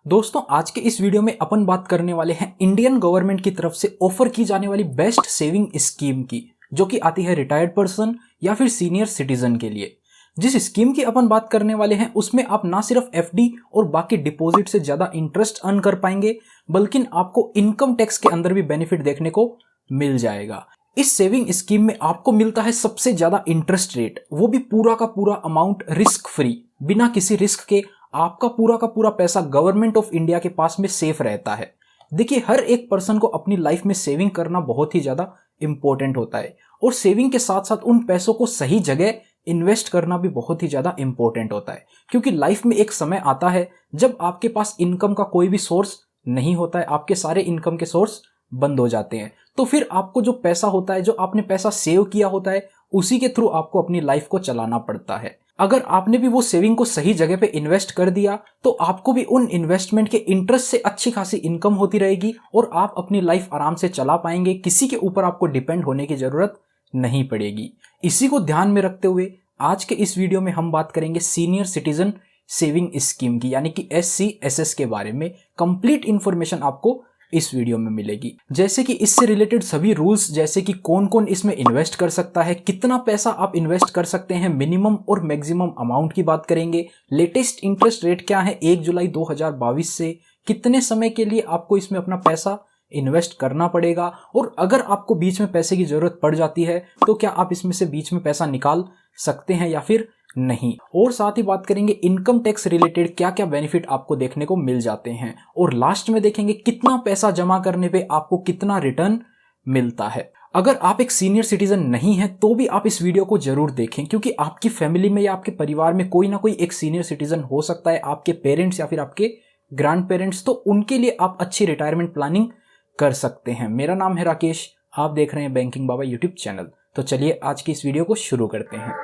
दोस्तों आज के इस वीडियो में अपन बात करने वाले हैं इंडियन गवर्नमेंट की तरफ से ऑफर की जाने वाली बेस्ट सेविंग स्कीम की, जो कि आती है रिटायर्ड पर्सन या फिर सीनियर सिटीजन के लिए। जिस स्कीम की अपन बात करने वाले हैं उसमें आप ना सिर्फ एफडी और बाकी डिपॉजिट से ज्यादा इंटरेस्ट अर्न कर पाएंगे, बल्कि आपको इनकम टैक्स के अंदर भी बेनिफिट देखने को मिल जाएगा। इस सेविंग स्कीम में आपको मिलता है सबसे ज्यादा इंटरेस्ट रेट, वो भी पूरा का पूरा अमाउंट रिस्क फ्री, बिना किसी रिस्क के आपका पूरा का पूरा पैसा गवर्नमेंट ऑफ इंडिया के पास में सेफ रहता है। देखिए, हर एक पर्सन को अपनी लाइफ में सेविंग करना बहुत ही ज्यादा इंपॉर्टेंट होता है, और सेविंग के साथ साथ उन पैसों को सही जगह इन्वेस्ट करना भी बहुत ही ज्यादा इंपॉर्टेंट होता है। क्योंकि लाइफ में एक समय आता है जब आपके पास इनकम का कोई भी सोर्स नहीं होता है, आपके सारे इनकम के सोर्स बंद हो जाते हैं। तो फिर आपको जो पैसा होता है, जो आपने पैसा सेव किया होता है, उसी के थ्रू आपको अपनी लाइफ को चलाना पड़ता है। अगर आपने भी वो सेविंग को सही जगह पे इन्वेस्ट कर दिया तो आपको भी उन इन्वेस्टमेंट के इंटरेस्ट से अच्छी खासी इनकम होती रहेगी और आप अपनी लाइफ आराम से चला पाएंगे। किसी के ऊपर आपको डिपेंड होने की जरूरत नहीं पड़ेगी। इसी को ध्यान में रखते हुए आज के इस वीडियो में हम बात करेंगे सीनियर सिटीजन सेविंग स्कीम की, यानी कि SCSS के बारे में। कंप्लीट इंफॉर्मेशन आपको इस वीडियो में मिलेगी, जैसे कि इससे रिलेटेड सभी रूल्स, जैसे कि कौन कौन इसमें इन्वेस्ट कर सकता है, कितना पैसा आप इन्वेस्ट कर सकते हैं, मिनिमम और मैक्सिमम अमाउंट की बात करेंगे। लेटेस्ट इंटरेस्ट रेट क्या है 1 जुलाई 2022 से, कितने समय के लिए आपको इसमें अपना पैसा इन्वेस्ट करना पड़ेगा, और अगर आपको बीच में पैसे की जरूरत पड़ जाती है तो क्या आप इसमें से बीच में पैसा निकाल सकते हैं या फिर नहीं। और साथ ही बात करेंगे इनकम टैक्स रिलेटेड क्या क्या बेनिफिट आपको देखने को मिल जाते हैं, और लास्ट में देखेंगे कितना पैसा जमा करने पे आपको कितना रिटर्न मिलता है। अगर आप एक सीनियर सिटीजन नहीं है तो भी आप इस वीडियो को जरूर देखें, क्योंकि आपकी फैमिली में या आपके परिवार में कोई ना कोई एक सीनियर सिटीजन हो सकता है, आपके पेरेंट्स या फिर आपके ग्रैंड पेरेंट्स। तो उनके लिए आप अच्छी रिटायरमेंट प्लानिंग कर सकते हैं। मेरा नाम है राकेश, आप देख रहे हैं बैंकिंग बाबा यूट्यूब चैनल। तो चलिए आज की इस वीडियो को शुरू करते हैं।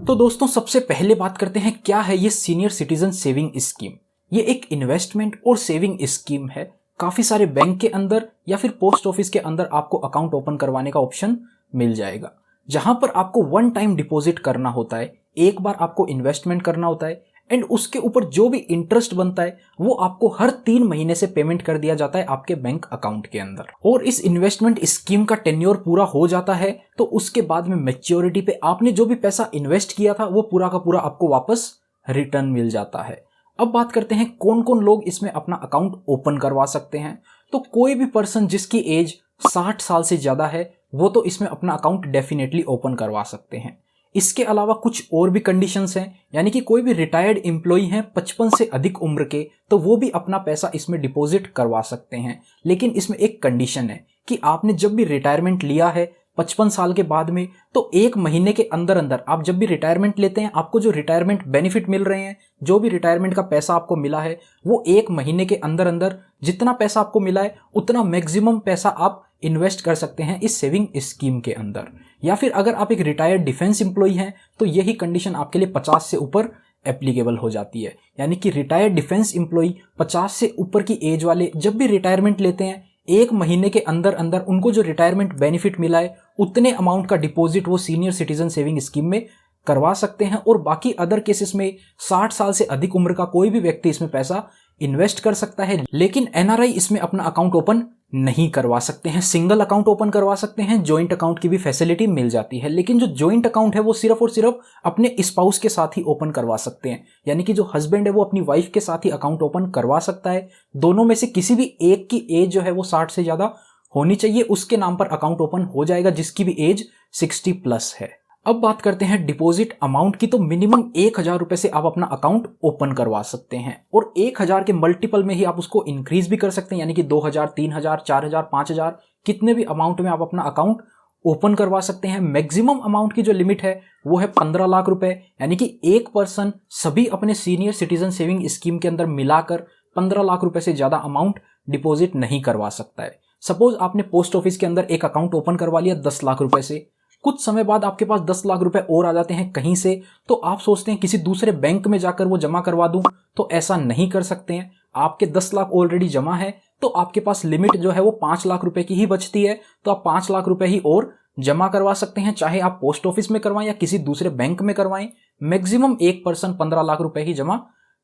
तो दोस्तों सबसे पहले बात करते हैं क्या है ये सीनियर सिटीजन सेविंग स्कीम। ये एक इन्वेस्टमेंट और सेविंग स्कीम है। काफी सारे बैंक के अंदर या फिर पोस्ट ऑफिस के अंदर आपको अकाउंट ओपन करवाने का ऑप्शन मिल जाएगा, जहां पर आपको वन टाइम डिपॉजिट करना होता है, एक बार आपको इन्वेस्टमेंट करना होता है, एंड उसके ऊपर जो भी इंटरेस्ट बनता है वो आपको हर 3 महीने से पेमेंट कर दिया जाता है आपके बैंक अकाउंट के अंदर। और इस इन्वेस्टमेंट स्कीम का टेन्योर पूरा हो जाता है तो उसके बाद में मैच्योरिटी पे आपने जो भी पैसा इन्वेस्ट किया था वो पूरा का पूरा आपको वापस रिटर्न मिल जाता है। अब बात करते हैं कौन कौन लोग इसमें अपना अकाउंट ओपन करवा सकते हैं। तो कोई भी पर्सन जिसकी एज 60 साल से ज्यादा है वो तो इसमें अपना अकाउंट डेफिनेटली ओपन करवा सकते हैं। इसके अलावा कुछ और भी कंडीशंस हैं, यानी कि कोई भी रिटायर्ड एम्प्लॉय हैं 55 से अधिक उम्र के, तो वो भी अपना पैसा इसमें डिपॉजिट करवा सकते हैं। लेकिन इसमें एक कंडीशन है कि आपने जब भी रिटायरमेंट लिया है 55 साल के बाद में, तो 1 महीने के अंदर अंदर आप जब भी रिटायरमेंट लेते हैं, आपको जो रिटायरमेंट बेनिफिट मिल रहे हैं, जो भी रिटायरमेंट का पैसा आपको मिला है, वो 1 महीने के अंदर अंदर जितना पैसा आपको मिला है उतना मैक्सिमम पैसा आप इन्वेस्ट कर सकते हैं इस सेविंग स्कीम के अंदर। या फिर अगर आप एक रिटायर्ड डिफेंस एम्प्लॉय हैं तो यही कंडीशन आपके लिए 50 से ऊपर एप्लीकेबल हो जाती है। यानी कि रिटायर्ड डिफेंस एम्प्लॉय 50 से ऊपर की एज वाले जब भी रिटायरमेंट लेते हैं, 1 महीने के अंदर अंदर उनको जो रिटायरमेंट बेनिफिट मिला है उतने अमाउंट का डिपॉजिट वो सीनियर सिटीजन सेविंग स्कीम में करवा सकते हैं। और बाकी अदर केसेस में 60 साल से अधिक उम्र का कोई भी व्यक्ति इसमें पैसा इन्वेस्ट कर सकता है, लेकिन NRI इसमें अपना अकाउंट ओपन नहीं करवा सकते हैं। सिंगल अकाउंट ओपन करवा सकते हैं, जॉइंट अकाउंट की भी फैसिलिटी मिल जाती है, लेकिन जो जॉइंट अकाउंट है वो सिर्फ और सिर्फ अपने स्पाउस के साथ ही ओपन करवा सकते हैं। यानी कि जो हस्बैंड है वो अपनी वाइफ के साथ ही अकाउंट ओपन करवा सकता है। दोनों में से किसी भी एक की एज जो है वो 60 से ज्यादा होनी चाहिए, उसके नाम पर अकाउंट ओपन हो जाएगा, जिसकी भी एज 60+ है। अब बात करते हैं डिपॉजिट अमाउंट की। तो मिनिमम 1000 रुपए से आप अपना अकाउंट ओपन करवा सकते हैं, और 1000 के मल्टीपल में ही आप उसको इंक्रीज भी कर सकते हैं, यानी कि 2000, 3000, 4000, 5000, कितने भी अमाउंट में आप अपना अकाउंट ओपन करवा सकते हैं। मैक्सिमम अमाउंट की जो लिमिट है वो है 15 लाख रुपए, यानी कि एक पर्सन सभी अपने सीनियर सिटीजन सेविंग स्कीम के अंदर मिलाकर 15 लाख रुपए से ज्यादा अमाउंट डिपॉजिट नहीं करवा सकता है। सपोज आपने पोस्ट ऑफिस के अंदर एक अकाउंट ओपन करवा लिया 10 लाख रुपए से, कुछ समय बाद आपके पास 10 लाख रुपए और आ जाते हैं कहीं से, तो आप सोचते हैं किसी दूसरे बैंक में जाकर वो जमा करवा दूं, तो ऐसा नहीं कर सकते हैं। आपके 10 लाख ऑलरेडी जमा है तो आपके पास लिमिट जो है वो 5 लाख रुपए की ही बचती है, तो आप 5 लाख रुपए ही और जमा करवा सकते हैं, चाहे आप पोस्ट ऑफिस में करवाएं या किसी दूसरे बैंक में करवाएं। मैक्सिमम एक पर्सन 15 लाख रुपए ही जमा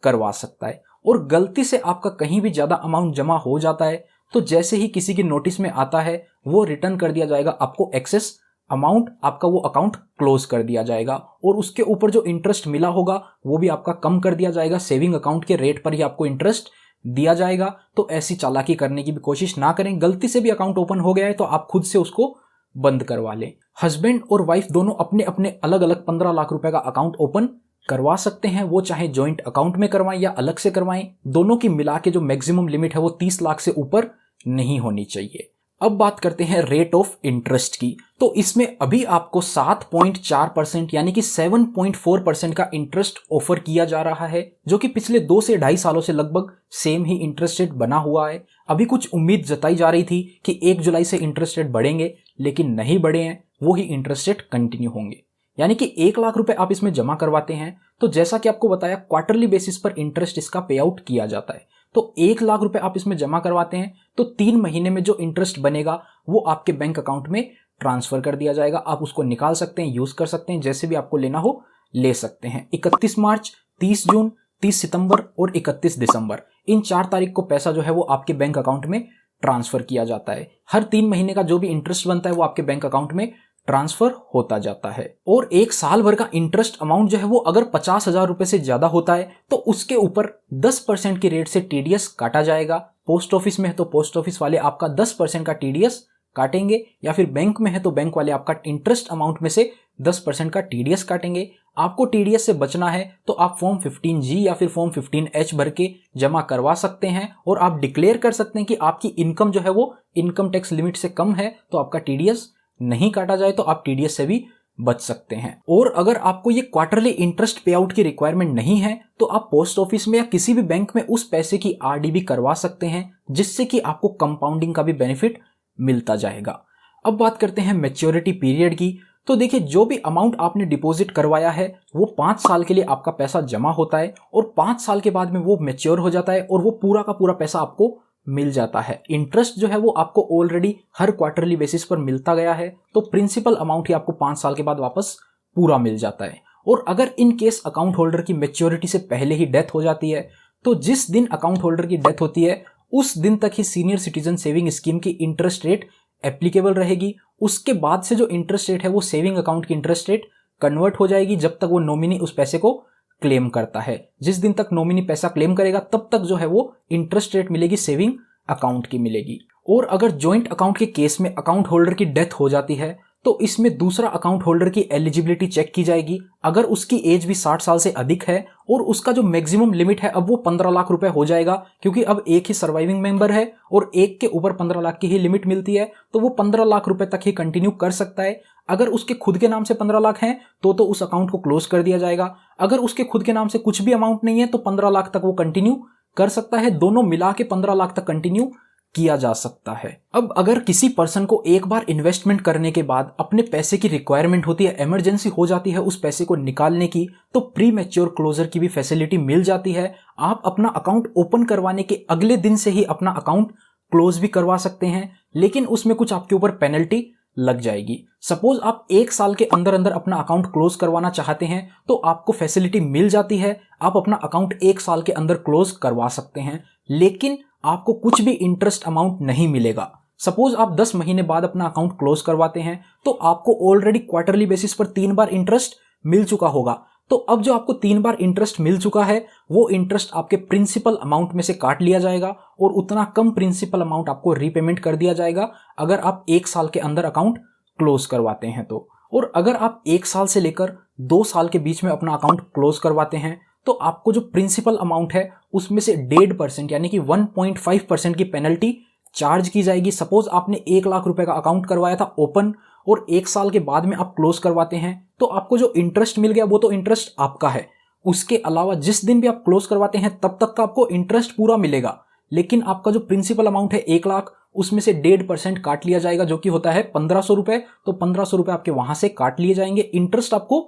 करवा सकता है। और गलती से आपका कहीं भी ज्यादा अमाउंट जमा हो जाता है तो जैसे ही किसी की नोटिस में आता है वो रिटर्न कर दिया जाएगा, आपको एक्सेस अमाउंट, आपका वो अकाउंट क्लोज कर दिया जाएगा और उसके ऊपर जो इंटरेस्ट मिला होगा वो भी आपका कम कर दिया जाएगा। सेविंग अकाउंट के रेट पर ही आपको इंटरेस्ट दिया जाएगा। तो ऐसी चालाकी करने की भी कोशिश ना करें। गलती से भी अकाउंट ओपन हो गया है तो आप खुद से उसको बंद करवा लें। हस्बैंड और वाइफ दोनों अपने अपने अलग अलग 15 लाख रुपए का अकाउंट ओपन करवा सकते हैं। वो चाहे जॉइंट अकाउंट में करवाएं या अलग से करवाएं, दोनों की मिला के जो मैक्सिमम लिमिट है वो 30 लाख से ऊपर नहीं होनी चाहिए। अब बात करते हैं रेट ऑफ इंटरेस्ट की। तो इसमें अभी आपको 7.4% यानी कि 7.4% का इंटरेस्ट ऑफर किया जा रहा है, जो कि पिछले 2 से 2.5 सालों से लगभग सेम ही इंटरेस्ट रेट बना हुआ है। अभी कुछ उम्मीद जताई जा रही थी कि 1 जुलाई से इंटरेस्ट रेट बढ़ेंगे, लेकिन नहीं बढ़े हैं, वो ही इंटरेस्ट रेट कंटिन्यू होंगे। यानी कि 1 लाख रुपए आप इसमें जमा करवाते हैं तो जैसा कि आपको बताया क्वार्टरली बेसिस पर इंटरेस्ट इसका पे आउट किया जाता है। तो 1 लाख रुपए आप इसमें जमा करवाते हैं तो 3 महीने में जो इंटरेस्ट बनेगा वो आपके बैंक अकाउंट में ट्रांसफर कर दिया जाएगा। आप उसको निकाल सकते हैं, यूज कर सकते हैं, जैसे भी आपको लेना हो ले सकते हैं। 31 मार्च, 30 जून, 30 सितंबर और 31 दिसंबर, इन 4 तारीख को पैसा जो है वो आपके बैंक अकाउंट में ट्रांसफर किया जाता है। हर 3 महीने का जो भी इंटरेस्ट बनता है वो आपके बैंक अकाउंट में ट्रांसफर होता जाता है। और 1 साल भर का इंटरेस्ट अमाउंट जो है वो अगर 50,000 रुपए से ज्यादा होता है तो उसके ऊपर 10% की रेट से टीडीएस काटा जाएगा। पोस्ट ऑफिस में है तो पोस्ट ऑफिस वाले आपका 10% का टीडीएस काटेंगे, या फिर बैंक में है तो बैंक वाले आपका इंटरेस्ट अमाउंट में से 10% का टीडीएस काटेंगे। आपको टीडीएस से बचना है तो आप फॉर्म 15G या फिर फॉर्म 15H भर के जमा करवा सकते हैं और आप डिक्लेयर कर सकते हैं कि आपकी इनकम जो है वो इनकम टैक्स लिमिट से कम है, तो आपका टीडीएस नहीं काटा जाए तो आप टीडीएस से भी बच सकते हैं। और अगर आपको ये क्वार्टरली इंटरेस्ट पे आउट की रिक्वायरमेंट नहीं है तो आप पोस्ट ऑफिस में या किसी भी बैंक में उस पैसे की आरडी भी करवा सकते हैं, जिससे कि आपको कंपाउंडिंग का भी बेनिफिट मिलता जाएगा। अब बात करते हैं मैच्योरिटी पीरियड की। तो देखिए, जो भी अमाउंट आपने डिपॉजिट करवाया है वो 5 साल के लिए आपका पैसा जमा होता है और 5 साल के बाद में वो मैच्योर हो जाता है और वो पूरा का पूरा पैसा आपको मिल जाता है। इंटरेस्ट जो है वो आपको ऑलरेडी हर क्वार्टरली बेसिस पर मिलता गया है, तो प्रिंसिपल अमाउंट ही आपको 5 साल के बाद वापस पूरा मिल जाता है। और अगर इन केस अकाउंट होल्डर की मैच्योरिटी से पहले ही डेथ हो जाती है तो जिस दिन अकाउंट होल्डर की डेथ होती है उस दिन तक ही सीनियर सिटीजन सेविंग स्कीम की इंटरेस्ट रेट एप्लीकेबल रहेगी। उसके बाद से जो इंटरेस्ट रेट है वो सेविंग अकाउंट की इंटरेस्ट रेट कन्वर्ट हो जाएगी जब तक वो नॉमिनी उस पैसे को क्लेम करता है। जिस दिन तक नॉमिनी पैसा क्लेम करेगा तब तक जो है वो इंटरेस्ट रेट मिलेगी सेविंग अकाउंट की मिलेगी। और अगर जॉइंट अकाउंट के केस में अकाउंट होल्डर की डेथ हो जाती है तो इसमें दूसरा अकाउंट होल्डर की एलिजिबिलिटी चेक की जाएगी। अगर उसकी एज भी 60 साल से अधिक है और उसका जो मैक्सिमम लिमिट है अब वो 15 लाख रुपए हो जाएगा, क्योंकि अब एक ही सर्वाइविंग मेंबर है और एक के ऊपर 15 लाख की ही लिमिट मिलती है, तो वो 15 लाख रुपए तक ही कंटिन्यू कर सकता है। अगर उसके खुद के नाम से 15 लाख हैं तो उस अकाउंट को क्लोज कर दिया जाएगा। अगर उसके खुद के नाम से कुछ भी अमाउंट नहीं है तो 15 लाख तक वो कंटिन्यू कर सकता है। दोनों मिला के 15 लाख तक कंटिन्यू किया जा सकता है। अब अगर किसी पर्सन को एक बार इन्वेस्टमेंट करने के बाद अपने पैसे की रिक्वायरमेंट होती है, इमरजेंसी हो जाती है उस पैसे को निकालने की, तो प्री मैच्योर क्लोजर की भी फैसिलिटी मिल जाती है। आप अपना अकाउंट ओपन करवाने के अगले दिन से ही अपना अकाउंट क्लोज भी करवा सकते हैं, लेकिन उसमें कुछ आपके ऊपर पेनल्टी लग जाएगी। सपोज आप 1 साल के अंदर अंदर अपना अकाउंट क्लोज करवाना चाहते हैं तो आपको फैसिलिटी मिल जाती है, आप अपना अकाउंट 1 साल के अंदर क्लोज करवा सकते हैं, लेकिन आपको कुछ भी इंटरेस्ट अमाउंट नहीं मिलेगा। सपोज आप 10 महीने बाद अपना अकाउंट क्लोज करवाते हैं तो आपको ऑलरेडी क्वार्टरली बेसिस पर 3 बार इंटरेस्ट मिल चुका होगा। तो अब जो आपको 3 बार इंटरेस्ट मिल चुका है वो इंटरेस्ट आपके प्रिंसिपल अमाउंट में से काट लिया जाएगा और उतना कम प्रिंसिपल अमाउंट आपको रीपेमेंट कर दिया जाएगा अगर आप 1 साल के अंदर अकाउंट क्लोज करवाते हैं तो। और अगर आप 1 साल से लेकर 2 साल के बीच में अपना अकाउंट क्लोज करवाते हैं तो आपको जो प्रिंसिपल अमाउंट है उसमें से 1.5% यानी कि 1.5% की पेनल्टी चार्ज की जाएगी। सपोज आपने 1 लाख रुपए का अकाउंट करवाया था ओपन और 1 साल के बाद में आप क्लोज करवाते हैं तो आपको जो इंटरेस्ट मिल गया वो तो इंटरेस्ट आपका है। उसके अलावा जिस दिन भी आप क्लोज करवाते हैं तब तक का आपको इंटरेस्ट पूरा मिलेगा, लेकिन आपका जो प्रिंसिपल अमाउंट है 1 लाख उसमें से 1.5% काट लिया जाएगा जो कि होता है 1500 रुपए। तो 1500 रुपए आपके वहां से काट लिए जाएंगे, इंटरेस्ट आपको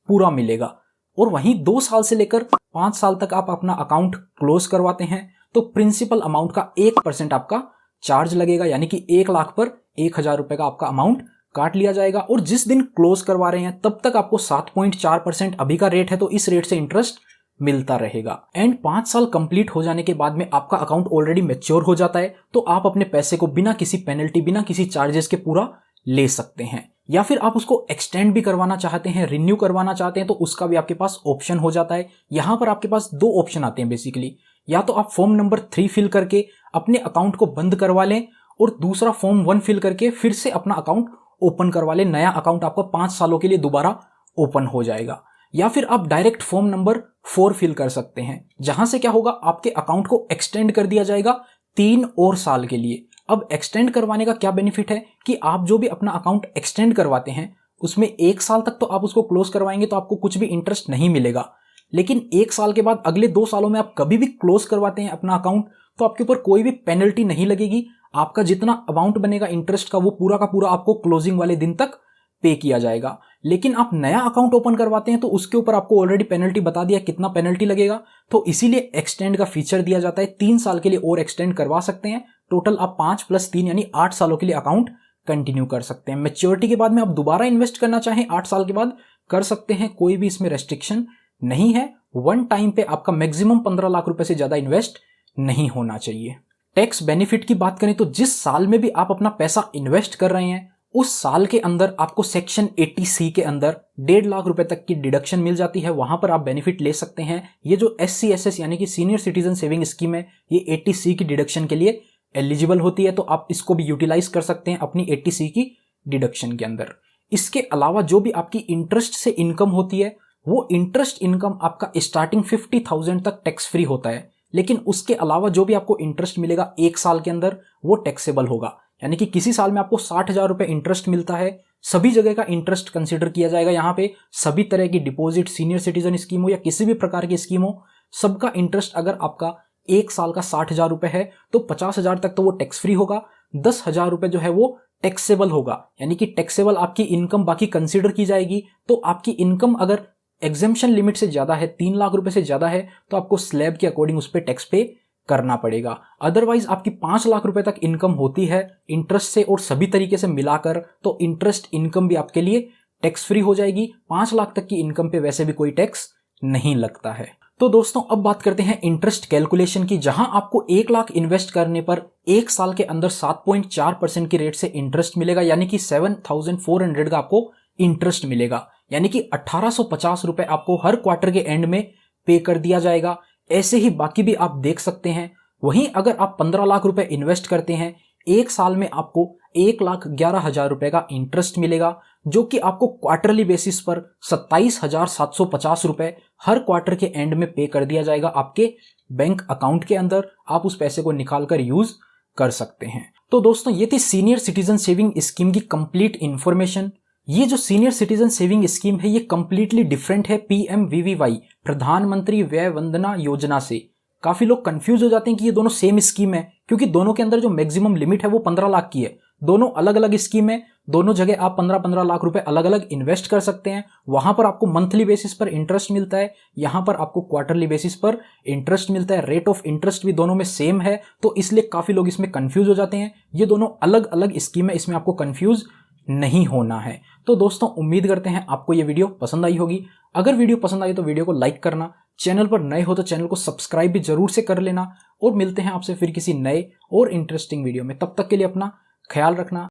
पूरा मिलेगा। और वहीं 2 साल से लेकर 5 साल तक आप अपना अकाउंट क्लोज करवाते हैं तो प्रिंसिपल अमाउंट का 1% आपका चार्ज लगेगा, यानी कि 1 लाख पर 1000 रुपए का आपका अमाउंट काट लिया जाएगा और जिस दिन क्लोज करवा रहे हैं तब तक आपको 7.4% अभी का रेट है तो इस रेट से इंटरेस्ट मिलता रहेगा। एंड 5 साल कंप्लीट हो जाने के बाद में आपका अकाउंट ऑलरेडी मैच्योर हो जाता है तो आप अपने पैसे को बिना किसी पेनल्टी, बिना किसी चार्जेस के पूरा ले सकते हैं। या फिर आप उसको एक्सटेंड भी करवाना चाहते हैं, रिन्यू करवाना चाहते हैं तो उसका भी आपके पास ऑप्शन हो जाता है। यहां पर आपके पास 2 ऑप्शन आते हैं बेसिकली, या तो आप फॉर्म नंबर 3 फिल करके अपने अकाउंट को बंद करवा लें और दूसरा फॉर्म 1 फिल करके फिर से अपना अकाउंट ओपन करवा लें। नया अकाउंट आपका 5 सालों के लिए दोबारा ओपन हो जाएगा। या फिर आप डायरेक्ट फॉर्म नंबर 4 फिल कर सकते हैं, जहां से क्या होगा, आपके अकाउंट को एक्सटेंड कर दिया जाएगा 3 और साल के लिए। अब एक्सटेंड करवाने का क्या बेनिफिट है कि आप जो भी अपना अकाउंट एक्सटेंड करवाते हैं उसमें 1 साल तक तो आप उसको क्लोज करवाएंगे तो आपको कुछ भी इंटरेस्ट नहीं मिलेगा, लेकिन 1 साल के बाद अगले 2 सालों में आप कभी भी क्लोज करवाते हैं अपना अकाउंट तो आपके ऊपर कोई भी पेनल्टी नहीं लगेगी। आपका जितना अमाउंट बनेगा इंटरेस्ट का वो पूरा का पूरा आपको क्लोजिंग वाले दिन तक पे किया जाएगा। लेकिन आप नया अकाउंट ओपन करवाते हैं तो उसके ऊपर आपको ऑलरेडी पेनल्टी बता दिया कितना पेनल्टी लगेगा, तो इसीलिए एक्सटेंड का फीचर दिया जाता है। 3 साल के लिए और एक्सटेंड करवा सकते हैं। टोटल आप 5 + 3 यानी 8 सालों के लिए अकाउंट कंटिन्यू कर सकते हैं। मैच्योरिटी के बाद में आप दोबारा इन्वेस्ट करना चाहें 8 साल के बाद कर सकते हैं, कोई भी इसमें रेस्ट्रिक्शन नहीं है। वन टाइम पे आपका मैक्सिमम 15 लाख रुपए से ज्यादा इन्वेस्ट नहीं होना चाहिए। टैक्स बेनिफिट की बात करें तो जिस साल में भी आप अपना पैसा इन्वेस्ट कर रहे हैं उस साल के अंदर आपको सेक्शन 80C के अंदर 1.5 लाख रुपए तक की डिडक्शन मिल जाती है। वहां पर आप बेनिफिट ले सकते हैं। ये जो SCSS यानी कि सीनियर सिटीजन सेविंग स्कीम है ये 80C की डिडक्शन के लिए एलिजिबल होती है, तो आप इसको भी यूटिलाइज कर सकते हैं अपनी 80C की डिडक्शन के अंदर। इसके अलावा जो भी आपकी इंटरेस्ट से इनकम होती है वो इंटरेस्ट इनकम आपका स्टार्टिंग 50,000 तक टैक्स फ्री होता है, लेकिन उसके अलावा जो भी आपको इंटरेस्ट मिलेगा 1 साल के अंदर वो टैक्सेबल होगा। यानी कि किसी साल में आपको 60,000 रुपए इंटरेस्ट मिलता है, सभी जगह का इंटरेस्ट कंसीडर किया जाएगा। यहाँ पे सभी तरह की डिपॉजिट, सीनियर सिटीजन स्कीम हो या किसी भी प्रकार की स्कीम हो, सबका इंटरेस्ट अगर आपका 1 साल का 60,000 रुपए है तो 50,000 तक तो वो टैक्स फ्री होगा, 10,000 रुपए जो है वो टैक्सेबल होगा। यानी कि टैक्सेबल आपकी इनकम बाकी कंसीडर की जाएगी। तो आपकी इनकम अगर एग्जेम्पशन लिमिट से ज्यादा है, 3 लाख रुपए से ज्यादा है, तो आपको स्लैब के अकॉर्डिंग उस पर टैक्स पे करना पड़ेगा। अदरवाइज आपकी 5 लाख रुपए तक इनकम होती है इंटरेस्ट से और सभी तरीके से मिलाकर, तो इंटरेस्ट इनकम भी आपके लिए टैक्स फ्री हो जाएगी। 5 लाख तक की इनकम पे वैसे भी कोई टैक्स नहीं लगता है। तो दोस्तों अब बात करते हैं इंटरेस्ट कैलकुलेशन की, जहां आपको 1 लाख इन्वेस्ट करने पर 1 साल के अंदर 7.4% की रेट से इंटरेस्ट मिलेगा, यानी कि 7,400 का आपको इंटरेस्ट मिलेगा। यानी कि 1,850 रुपए आपको हर क्वार्टर के एंड में पे कर दिया जाएगा। ऐसे ही बाकी भी आप देख सकते हैं। वहीं अगर आप 15 लाख रुपए इन्वेस्ट करते हैं 1 साल में आपको 1,11,000 रुपए का इंटरेस्ट मिलेगा, जो कि आपको क्वार्टरली बेसिस पर 27,750 रुपए हर क्वार्टर के एंड में पे कर दिया जाएगा आपके बैंक अकाउंट के अंदर। आप उस पैसे को निकाल कर यूज कर सकते हैं। तो दोस्तों ये थी सीनियर सिटीजन सेविंग स्कीम की कंप्लीट इंफॉर्मेशन। ये जो सीनियर सिटीजन सेविंग स्कीम है ये कंप्लीटली डिफरेंट है PMVVY प्रधानमंत्री व्यय वंदना योजना से। काफी लोग कंफ्यूज हो जाते हैं कि ये दोनों सेम स्कीम है, क्योंकि दोनों के अंदर जो मैक्सिमम लिमिट है वो 15 लाख की है। दोनों अलग अलग स्कीम है, दोनों जगह आप 15-15 लाख रुपए अलग अलग इन्वेस्ट कर सकते हैं। वहां पर आपको मंथली बेसिस पर इंटरेस्ट मिलता है, यहां पर आपको क्वार्टरली बेसिस पर इंटरेस्ट मिलता है। रेट ऑफ इंटरेस्ट भी दोनों में सेम है, तो इसलिए काफी लोग इसमें कंफ्यूज हो जाते हैं। ये दोनों अलग अलग स्कीम है, इसमें आपको कंफ्यूज नहीं होना है। तो दोस्तों उम्मीद करते हैं आपको ये वीडियो पसंद आई होगी। अगर वीडियो पसंद आई तो वीडियो को लाइक करना, चैनल पर नए हो तो चैनल को सब्सक्राइब भी जरूर से कर लेना, और मिलते हैं आपसे फिर किसी नए और इंटरेस्टिंग वीडियो में। तब तक के लिए अपना ख्याल रखना।